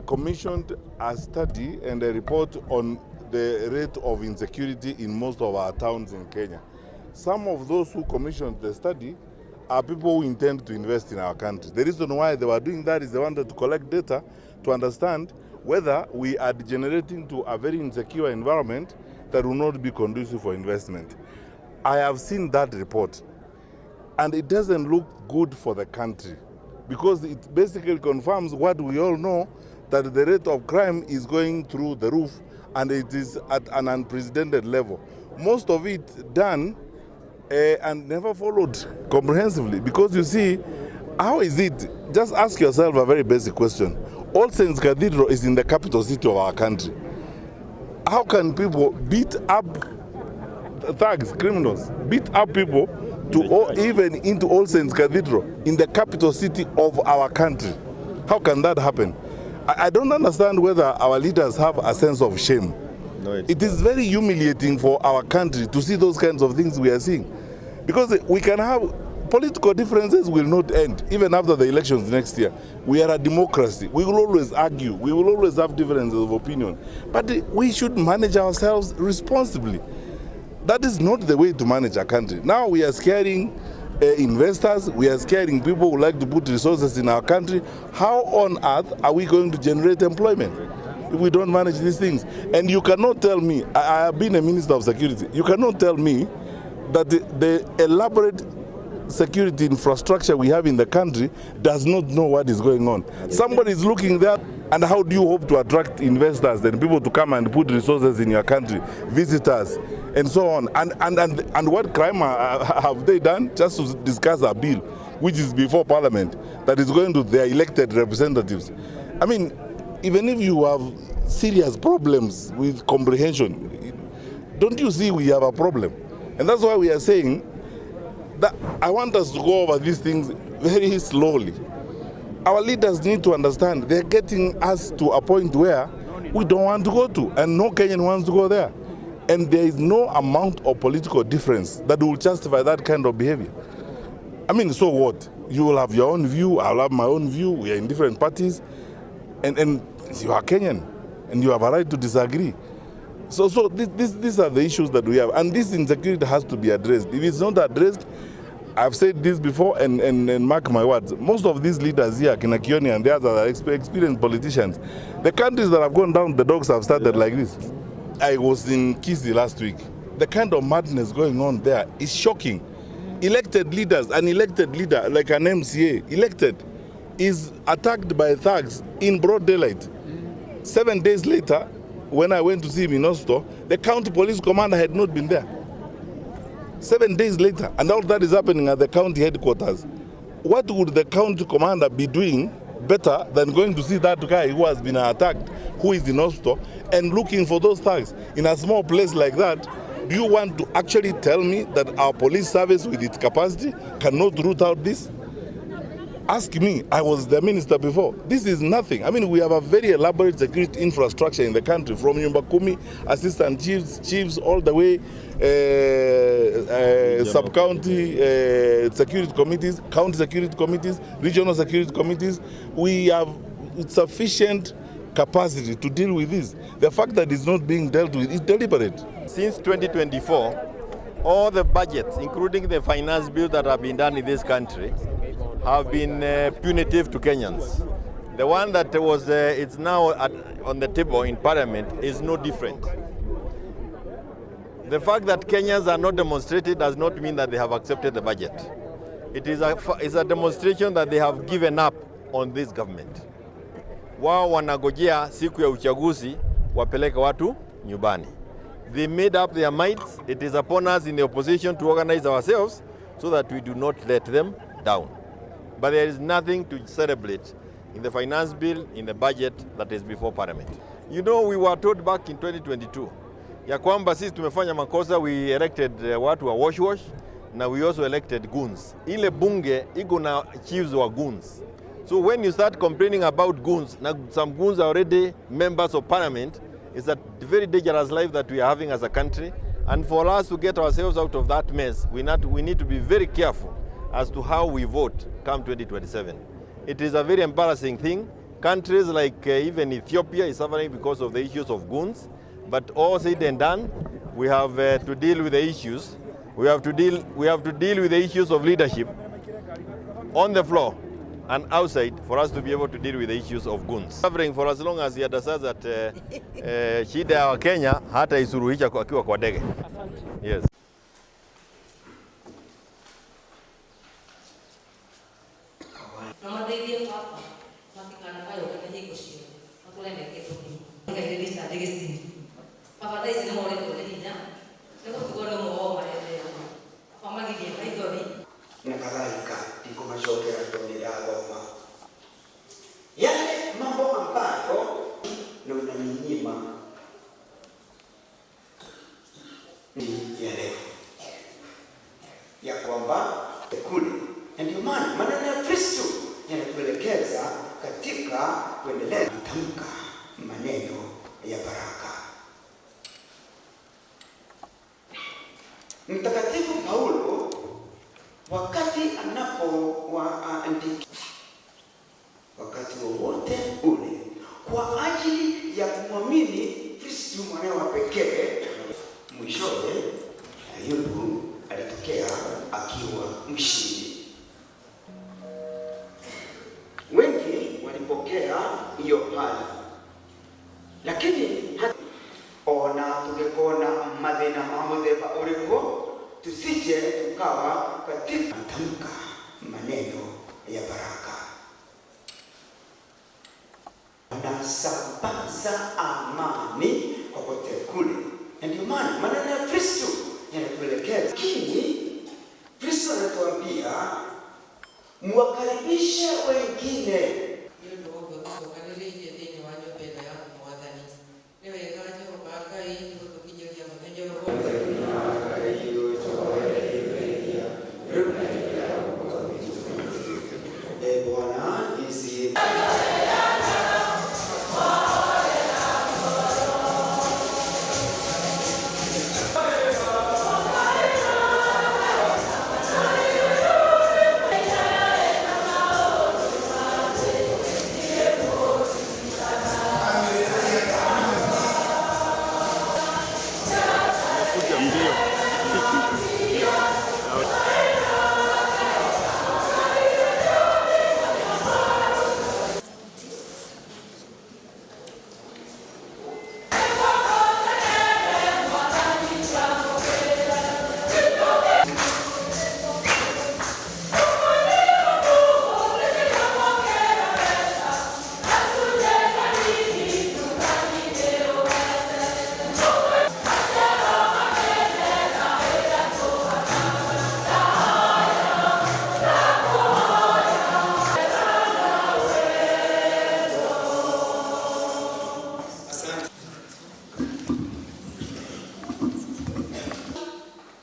commissioned a study and a report on the rate of insecurity in most of our towns in Kenya. Some of those who commissioned the study are people who intend to invest in our country. The reason why they were doing that is they wanted to collect data to understand whether we are degenerating to a very insecure environment that will not be conducive for investment. I have seen that report, and it doesn't look good for the country because it basically confirms what we all know, that the rate of crime is going through the roof and it is at an unprecedented level. Most of it done and never followed comprehensively, because you see, how is it? Just ask yourself a very basic question. All Saints Cathedral is in the capital city of our country. How can people beat up thugs, criminals, beat up people even into All Saints Cathedral in the capital city of our country? How can that happen? I don't understand whether our leaders have a sense of shame. No, it is very humiliating for our country to see those kinds of things we are seeing. Because we can have political differences will not end, even after the elections next year. We are a democracy. We will always argue. We will always have differences of opinion. But we should manage ourselves responsibly. That is not the way to manage a country. Now we are scaring investors. We are scaring people who like to put resources in our country. How on earth are we going to generate employment if we don't manage these things? And you cannot tell me, I have been a minister of security, you cannot tell me that the elaborate security infrastructure we have in the country does not know what is going on. Somebody is looking there, and how do you hope to attract investors and people to come and put resources in your country, visitors, and so on? And what crime have they done? Just to discuss a bill, which is before Parliament, that is going to their elected representatives. I mean, even if you have serious problems with comprehension, don't you see we have a problem? And that's why we are saying that I want us to go over these things very slowly. Our leaders need to understand they're getting us to a point where we don't want to go to, and no Kenyan wants to go there. And there is no amount of political difference that will justify that kind of behavior. I mean, so what? You will have your own view, I'll have my own view, we are in different parties, and you are Kenyan, and you have a right to disagree. So these are the issues that we have, and this insecurity has to be addressed. If it's not addressed, I've said this before, and mark my words, most of these leaders here, Kinakioni and the others, are experienced politicians. The countries that have gone down the dogs have started like this. I was in Kisii last week. The kind of madness going on there is shocking. Elected leaders, an elected leader like an MCA, elected, is attacked by thugs in broad daylight. 7 days later, when I went to see him in Osto, the county police commander had not been there. 7 days later, and all that is happening at the county headquarters. What would the county commander be doing better than going to see that guy who has been attacked, who is in Osto, and looking for those thugs in a small place like that? Do you want to actually tell me that our police service with its capacity cannot root out this? Ask me, I was the minister before. This is nothing. I mean, we have a very elaborate security infrastructure in the country, from Nyumba Kumi, assistant chiefs, all the way, sub-county security committees, county security committees, regional security committees. We have sufficient capacity to deal with this. The fact that it's not being dealt with is deliberate. Since 2024, all the budgets, including the finance bill that have been done in this country, have been punitive to Kenyans. The one that was it's now on the table in Parliament is no different. The fact that Kenyans are not demonstrated does not mean that they have accepted the budget. It is a demonstration that they have given up on this government. Wao wanagojea siku ya uchaguzi wapeleke watu nyumbani. They made up their minds. It is upon us in the opposition to organize ourselves so that we do not let them down. But there is nothing to celebrate in the finance bill, in the budget that is before Parliament. You know, we were told back in 2022, ya kwamba sisi tumefanya makosa, we elected watu wa wash, na we also elected goons. Ile bunge iko na chiefs wa goons. So when you start complaining about goons, now some goons are already members of Parliament, it's a very dangerous life that we are having as a country. And for us to get ourselves out of that mess, we need to be very careful as to how we vote come 2027. It is a very embarrassing thing Countries like even Ethiopia is suffering because of the issues of goons. But all said and done, we have to deal with the issues. We have to deal with the issues of leadership on the floor and outside for us to be able to deal with the issues of goons. Suffering for as long as he understands that shida ya Kenya hata isuruhisha akiwa kwa ndege. Yes. Nakadhalika ndiko mashokera ya Roma. Yale mambo ambayo ndio unaninyima ya leo ya kwamba kule, ndio maana maneno ya Kristo yanatuelekeza katika kuendelea kutamka maneno ya baraka. Mtakatifu Paulo wakati anapowaandikia wakati wowote ule kwa ajili ya kumwamini Kristo mwanawe wa pekee, mwishowe Ayubu alitokea akiwa mshindi. Wengi walipokea hiyo hali, lakini ona tungekona mathina mamuthemba uriko tusije tukawa katika tamka maneno ya baraka. Anasambaza amani kokote kule. Ndio maana maneno ya Kristo yanatuelekeza. Lakini Kristo anatuambia muwakaribishe wengine.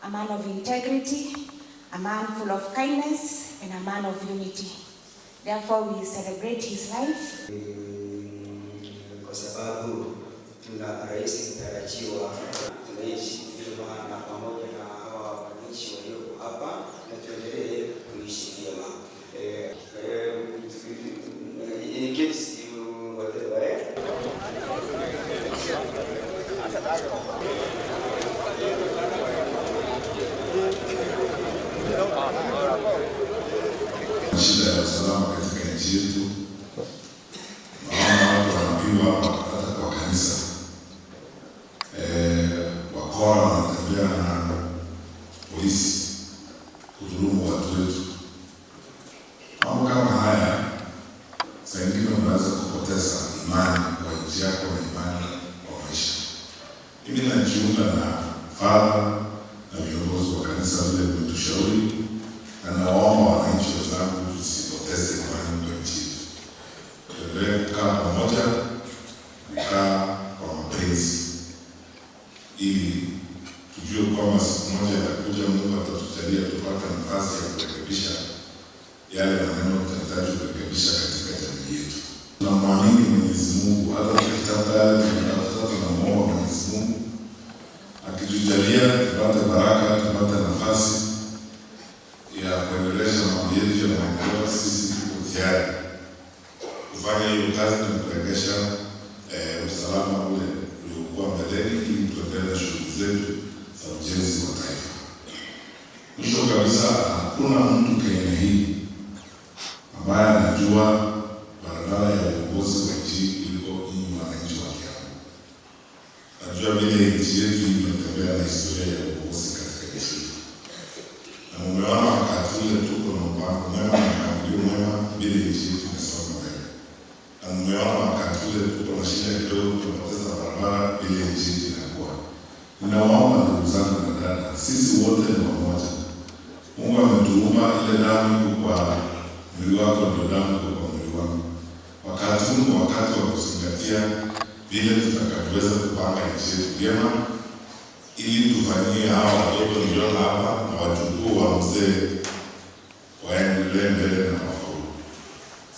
A man of integrity, a man full of kindness, and a man of unity. Therefore, we celebrate his life. Kwa sababu tuna rais mtarajiwa, tunaishi vyema na pamoja na hawa wananchi walioko hapa, na tuendelee kuishi vyema. In case you whatever. Shida ya usalama katika nchi yetu, naona watu wanapigwa hata kwa kanisa. Wakora wanatembea na polisi kudhulumu watu wetu. Mambo kama haya saa ingine unaweza kupoteza imani kwa nchi yako na imani kwa maisha. Mimi najiunga na Father na viongozi wa kanisa vile mmetushauri, na naomba wananchi wenzangu tusipoteze imani kwa nchi yetu. Tuendelee kukaa pamoja, kukaa kwa mapenzi, ili tujue kwamba siku moja atakuja Mungu atatujalia tupate nafasi ya kurekebisha yale maneno tunahitaji kurekebisha katika jamii yetu. Tunamwamini Mwenyezi Mungu, hata tukitaka tunamuomba Mwenyezi Mungu akitujalia tupate baraka, tupate nafasi ya kuendeleza mambo yetu ya maendeleo. Sisi tuko tayari kufanya hiyo kazi. kabisa hakuna mtu Kenya hii ambaye anajua barabara ya uongozi wa nchi kuliko nyinyi wananchi wa Kiambu. Najua vile nchi yetu imetembea na historia ya uongozi katika nchi yetu. Na mumeona wakati ule tuko na mpango mwema na mpangilio mwema vile nchi yetu imesonga mbele. Na mumeona wakati ule tuko na shida kidogo, tunapoteza barabara vile nchi yetu inakuwa. Ninawaomba ndugu zangu na dada, sisi wote ni wamoja. Mungu ametuumba, ile damu iko kwa mwili wako ndio damu iko kwa mwili wangu. Wakati huu ni wakati wa kuzingatia vile tutakavyoweza kupanga nchi yetu vyema, ili tufanyie hawa watoto niliona hapa na wajukuu wa mzee waendelee mbele na mafaulu.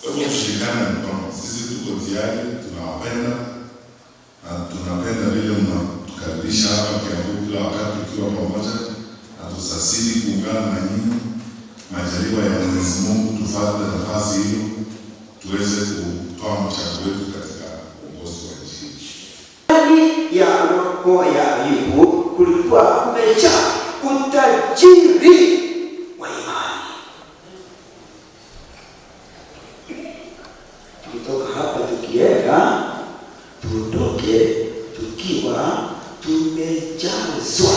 Kwa hivyo tushikane mkono, sisi tuko tayari, tunawapenda na tunapenda vile mnatukaribisha hapa Kiambu kila wakati tukiwa pamoja, na tusasidi kuungana na nyinyi. Majaliwa ya Mwenyezi Mungu tufate nafasi hiyo tuweze kutoa mchango wetu katika uongozi wa nchi. Ndani ya roho ya Ayubu kulikuwa kumejaa utajiri wa imani. Tukitoka hapa tukienda, tutoke tukiwa tumejazwa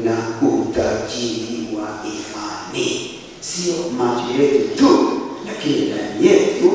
na utajiri wa imani. Sio macho yetu tu, lakini ndani yetu